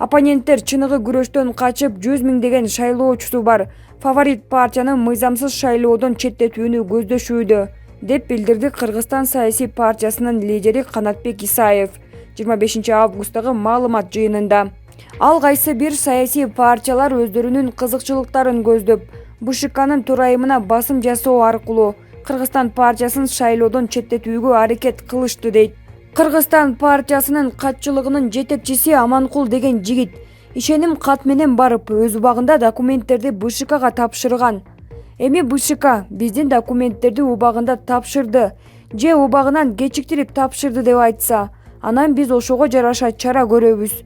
Оппоненттер чыныгы күрөштөн качып 100 миңдеген шайлоочусу бар фаворит партияны мыйзамсыз шайлоодон четтетүүнү көздөшүүдө, деп билдирди Кыргызстан саясий партиясынын лидери Канатбек Исаев 25 августтагы маалымат жыйынында. Ал кайсы бир саясий партиялар өздөрүнүн кызыкчылыктарын көздөп, БШКнын турайымына басым жасоо аркылуу Кыргызстан партиясын шайлоодон четтетүүгө аракет кылышты дейт. Кыргызстан партиясынын катчылыгынын жетекчиси Аманкул деген жигит ишеним кат менен барып, өз убагында документтерди БШКга тапшырган. Эми БШК биздин документтерди убагында тапшырды же убагынан кечиктирип тапшырды деп айтса, анан биз ошого жараша чара көрөбүз.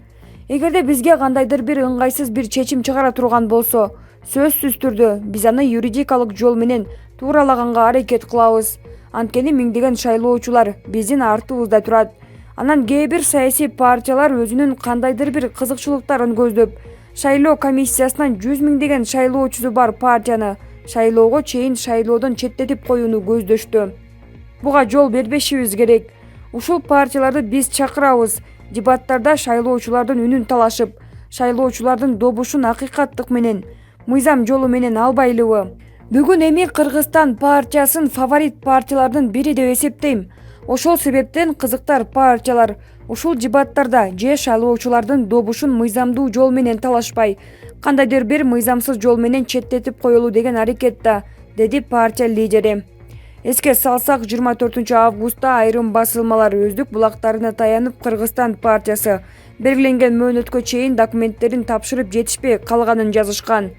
Эгерде бизге кандайдыр бир ыңгайсыз бир чечим чыгара турган болсо, сөзсүз түрдө биз аны юридикалык жол менен тууралаганга аракет кылабыз. Анткени миңдеген шайлоочулар биздин артыбызда турат. Анан кээ бир саясий партиялар өзүнүн кандайдыр бир кызыкчылыктарын көздөп, шайлоо комиссиясынан 100 миңдеген шайлоочусу бар партияны шайлоого чейин шайлоодон четтетип коюуну көздөштү. Буга жол бербешибиз керек. Ушул партияларды биз чакырабыз. Дебаттарда шайлоочулардын үнүн талашып, шайлоочулардын добушун акыйкаттык менен, мыйзам жолу менен албайлыбы? Бүгүн эми Кыргызстан партиясын фаворит партиялардын бири деп эсептейм. Ошол себептен кызыктар партиялар ушул дебаттарда же шайлоочулардын добушун мыйзамдуу жол менен талашпай, кандайдыр бир мыйзамсыз жол менен четтетип коелу деген аракетте, деди партия лидери. Эске салсак, 24 августта айрым басылмалар өздүк булактарына таянып Кыргызстан партиясы белгиленген мөөнөткө чейин документтерин тапшырып жетишпей калганын жазышкан.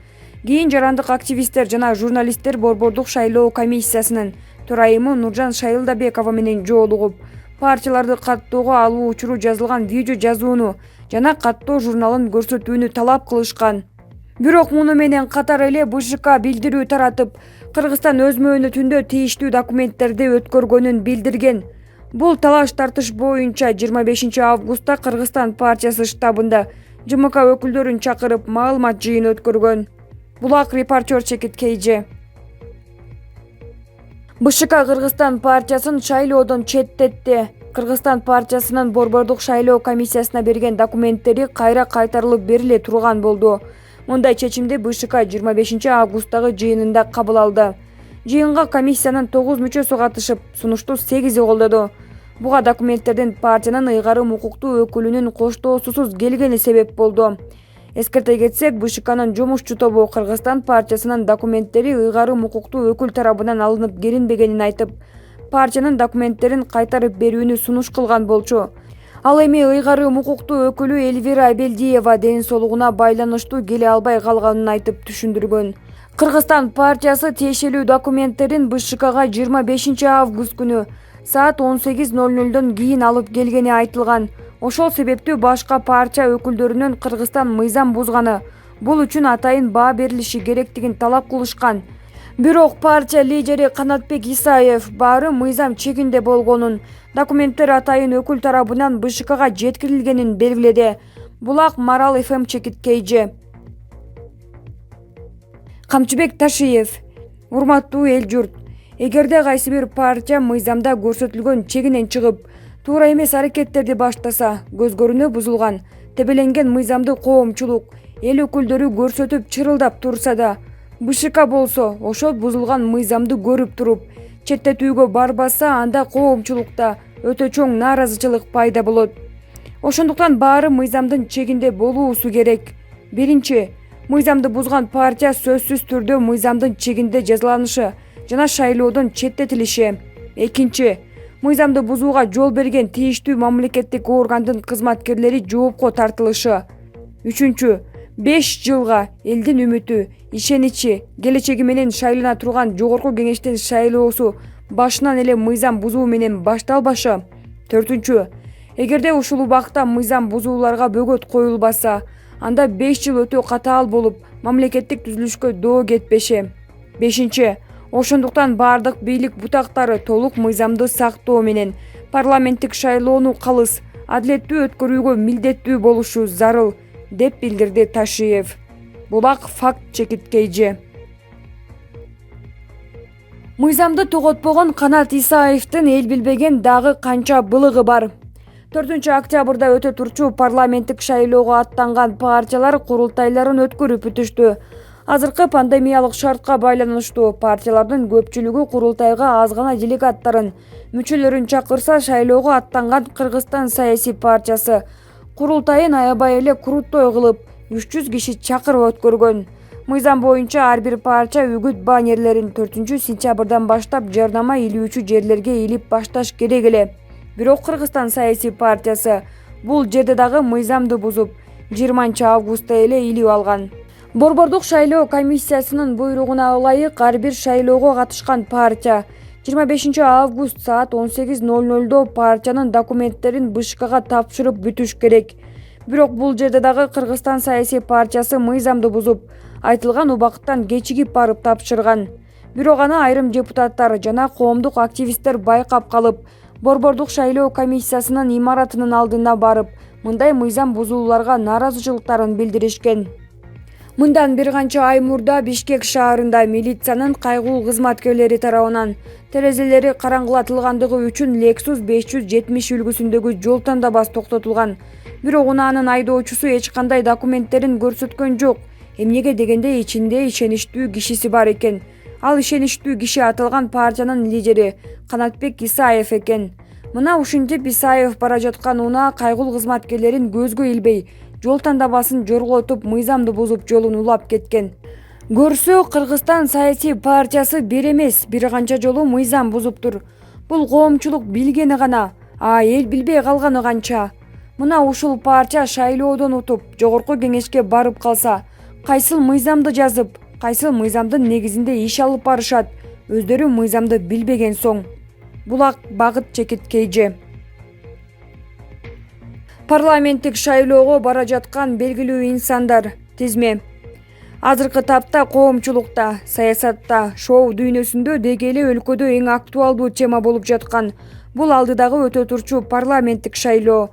Кийин жарандык активисттер жана журналисттер Борбордук шайлоо комиссиясынын турайымы Нуржан Шайылдабекова менен жолугуп, партияларды каттоого алуу учуру жазылган видео жазууну жана каттоо журналын көрсөтүүнү талап кылышкан. Бирок муну менен катар эле БШК билдирүү таратып, Кыргызстан өз мөөнөтүндө тийиштүү документтерди өткөргөнүн билдирген. Бул талаш тартыш боюнча 25 августта Кыргызстан партиясы штабында ЖМК өкүлдөрүн чакырып маалымат жыйыны өткөргөн. Булак репортер Чекит Кейже. БШК Кыргызстан партиясын шайлоодон четтетти. Кыргызстан партиясынын Борбордук шайлоо комиссиясына берген документтери кайра кайтарылып бериле турган болду. Мындай чечимди БШК 25 августтагы жыйынында кабыл алды. Жыйынга комиссиянын 9 мүчөсү катышып, сунушту 8 колдоду. Буга документтердин партиянын ыйгарым укуктуу өкүлүнүн коштоосусуз келгени себеп болду. Эскерте кетсек, БШКнын жумушчу тобу Кыргызстан партиясынын документтери ыйгарым укуктуу өкүл тарабынан алынып келинбегенин айтып, партиянын документтерин кайтарып берүүнү сунуш кылган болчу. Ал эми ыйгарым укуктуу өкүлү Эльвира Абелдиева ден соолугуна байланыштуу келе албай калганын айтып түшүндүргөн. Кыргызстан партиясы тиешелүү документтерин БШКга 25 август күнү саат 18:00 кийин алып келгени айтылган. Ошол себептүү башка партия өкүлдөрүнүн Кыргызстан мыйзам бузганы, бул үчүн атайын баа берилиши керектигин талап кылышкан. Бирок партия лидери Канатбек Исаев баары мыйзам чегинде болгонун, документтер атайын өкүл тарабынан БШКга жеткирилгенин белгиледи. Булак Марал ФМ Чекит Кейже. Камчыбек Ташиев. Урматтуу эл журт, эгерде кайсы бир партия мыйзамда көрсөтүлгөн чегинен чыгып, туура эмес аракеттерди баштаса, көз көрүнө бузулган, тебеленген мыйзамды коомчулук, эл өкүлдөрү көрсөтүп чырылдап турса да, БШК болсо ошол бузулган мыйзамды көрүп туруп, четтетүүгө барбаса, анда коомчулукта өтө чоң нааразычылык пайда болот. Ошондуктан баары мыйзамдын чегинде болуусу керек. Биринчи, мыйзамды бузган партия сөзсүз түрдө мыйзамдын чегинде жазаланышы жана шайлоодон четтетилиши. Экинчи, мыйзамды бузууга жол берген тийиштүү мамлекеттик органдын кызматкерлери жоопко тартылышы. Үчүнчү, 5 жылга элдин үмүтү, ишеничи, келечеги менен шайлана турган жогорку кеңештин шайлоосу башынан эле мыйзам бузуу менен башталбашы. Төртүнчү, эгерде ушул убакта мыйзам бузууларга бөгөт коюлбаса, анда 5 жыл өтө катаал болуп, мамлекеттик түзүлүшкө доо кетпеши. Бешинчи, ошондуктан баардык бийлик бутактары толук мыйзамды сактоо менен парламенттик шайлоону калыс, адилеттүү өткөрүүгө милдеттүү болушу зарыл, деп билдирди Ташиев. Булак факт Чекит Кейже. Мыйзамды тоготпогон Канат Исаевдин эл билбеген дагы канча былыгы бар. 4-октябрда өтө турчу парламенттик шайлоого аттанган партиялар курултайларын өткөрүп бүтүштү. Азыркы пандемиялык шартка байланыштуу партиялардын көпчүлүгү курултайга аз гана делегаттарын, мүчөлөрүн чакырса, шайлоого аттанган Кыргызстан саясий партиясы курултайын аябай эле куруттой кылып 300 киши чакырып өткөргөн. Мыйзам боюнча ар бир партия үгүт баннерлерин 4-сентябрдан баштап жарнама илүүчү жерлерге илип башташ керек эле. Бирок Кыргызстан саясий партиясы бул жерде дагы мыйзамды бузуп, 20-августта эле илип алган. Борбордук шайлоо комиссиясынын буйругуна ылайык ар бир шайлоого катышкан партия 25-август саат 18:00 партиянын документтерин БШКга тапшырып бүтүш керек. Бирок бул жерде дагы Кыргызстан саясий партиясы мыйзамды бузуп, айтылган убакыттан кечигип барып тапшырган. Бирок аны айрым депутаттар жана коомдук активисттер байкап калып, Борбордук шайлоо комиссиясынын имаратынын алдына барып, мындай мыйзам бузууларга нааразычылыктарын билдиришкен. Мындан бир канча ай мурда Бишкек шаарында милициянын кайгылуу кызматкерлери тарабынан терезелери караңгылатылгандыгы үчүн Lexus 570 үлгүсүндөгү жол тандабас токтотулган. Бирок унаанын айдоочусу эч кандай документтерин көрсөткөн жок. Эмнеге дегенде ичинде ишеничтүү кишиси бар экен. Ал ишеничтүү киши аталган партиянын лидери Канатбек Исаев экен. Мына ушинтип Исаев бара жаткан унаа кайгылуу кызматкерлерин көзгө илбей, жол тандабасын жорготуп, мыйзамды бузуп, жолун улап кеткен. Көрсө, Кыргызстан саясий партиясы бир эмес, бир канча жолу мыйзам бузуптур. Бул коомчулук билгени гана, эл билбей калганы канча. Мына ушул партия шайлоодон утуп, жогорку кеңешке барып калса, кайсыл мыйзамды жазып, кайсыл мыйзамдын негизинде иш алып барышат, өздөрү мыйзамды билбеген соң. Булак багыт чекиткейже. Парламенттик шайлоого бара жаткан белгилүү инсандар тизме. Азыркы тапта коомчулукта, саясатта, шоу дүйнөсүндө деги эле өлкөдө эң актуалдуу тема болуп жаткан бул алдыдагы өтө турчу парламенттик шайлоо.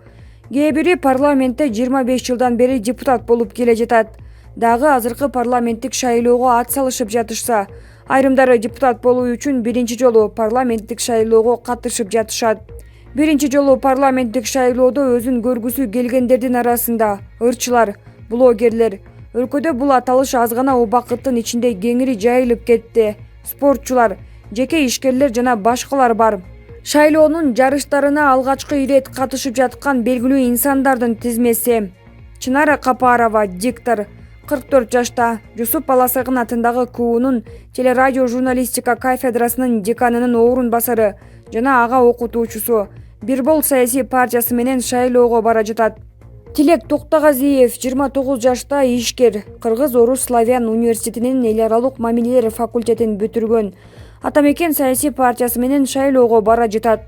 Кээ бири парламентте 25 жылдан бери депутат болуп келе жатат. Дагы азыркы парламенттик шайлоого ат салышып жатышса, айрымдары депутат болуу үчүн биринчи жолу парламенттик шайлоого катышып жатышат. Биринчи жолу парламенттик шайлоодо өзүн көргүсү келгендердин арасында ырчылар, блогерлер, өлкөдө бул аталыш аз гана убакыттын ичинде кеңири жайылып кетти. Спортчулар, жеке ишкерлер жана башкалар бар. Шайлоонун жарыштарына алгачкы ирет катышып жаткан белгилүү инсандардын тизмеси: Чынара Капарова, диктор, 44 жашта, Жусуп Баласагын атындагы КУУнун телерадио журналистика кафедрасынын деканынын орун басары жана ага окутуучусу, Бирбол саясий партиясы менен шайлоого бара жатат. Тилек Токтогазиев, 29 жашта, ишкер, Кыргыз-Орус Славян университетинин эл аралык мамилелер факультетин бүтүргөн. Атамекен саясий партиясы менен шайлоого бара жатат.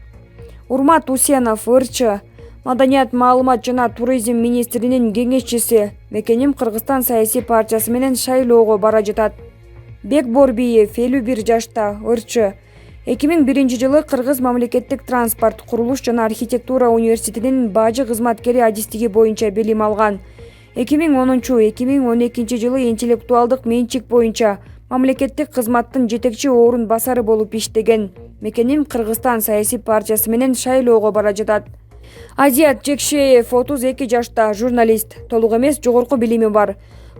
Урмат Усенов, ырчы, Маданият, маалымат жана туризм министринин кеңешчиси, Мекеним Кыргызстан саясий партиясы менен шайлоого бара жатат. Бек Борбиев, 51 жашта, ырчы, 2001 жылы Кыргыз мамлекеттик транспорт, курулуш жана архитектура университетинин бажы кызматкери адистиги боюнча билим алган. 2010-2012 жылы интеллектуалдык менчик боюнча мамлекеттик кызматтын жетекчи орун басары болуп иштеген. Мекеним Кыргызстан саясий партиясы менен шайлоого бара жатат. Азият Жекшеев, 32 жашта, журналист, толук эмес жогорку билими бар.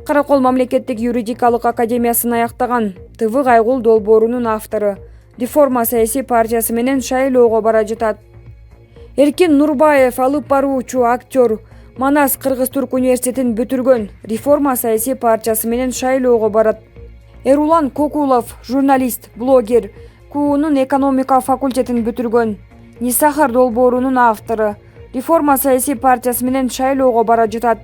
Каракол мамлекеттик юридикалык академиясын аяктаган, ТВ Кайгул долбоорунун автору. Реформа саясий партиясы менен шайлоого бара жатат. Эркин Нурбаев, алып баруучу, актер, Манас Кыргыз-Түрк университетин бүтүргөн. Реформа саясий партиясы менен шайлоого барат. Эрулан Кокулов, журналист, блогер, КУУнун экономика факультетин бүтүргөн. Нисахар долбоорунун автору. Реформа саясий партиясы менен шайлоого бара жатат.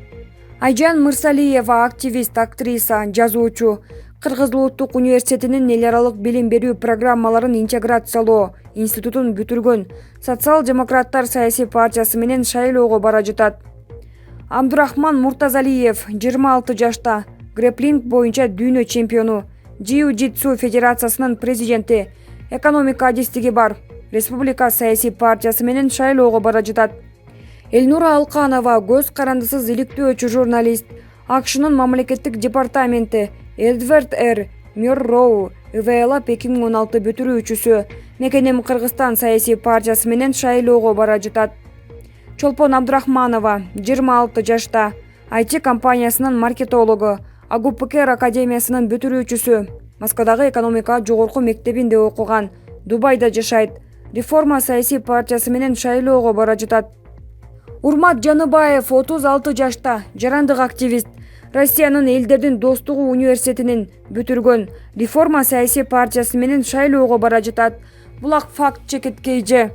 Айжан Мырсалиева, активист, актриса, жазуучу, Кыргыз Улуттук университетинин эл аралык билим берүү программаларын интеграциялоо институтун бүтүргөн. Социал-демократтар саясий партиясы менен шайлоого бара жатат. Абдурахман Муртазалиев, 26 жашта, грэплинг боюнча дүйнө чемпиону, Jiu-Jitsu федерациясынын президенти, экономика адистиги бар. Республика саясий партиясы менен шайлоого бара жатат. Элнура Алканова, көз карандысыз иликтөөчү журналист, АКШнын мамлекеттик департаменти, Эдвард Р. Мюрроу, ИВЛАП 2016 бүтүрүүчүсү, Мекеним Кыргызстан саясий партиясы менен шайлоого бара жатат. Чолпон Абдрахманова 26 жашта, IT компаниясынын маркетологу, АГУПКР академиясынын бүтүрүүчүсү, Москвадагы экономика жогорку мектебинде окуган, Дубайда жашайт. Реформа саясий партиясы менен шайлоого бара жатат. Урмат Жаныбаев 36 жашта, жарандык активист, Россиянын элдердин достугу университетинин бүтүргөн. Реформа саясий партиясы менен шайлоого бара жатат. Булак факт чекиткейже.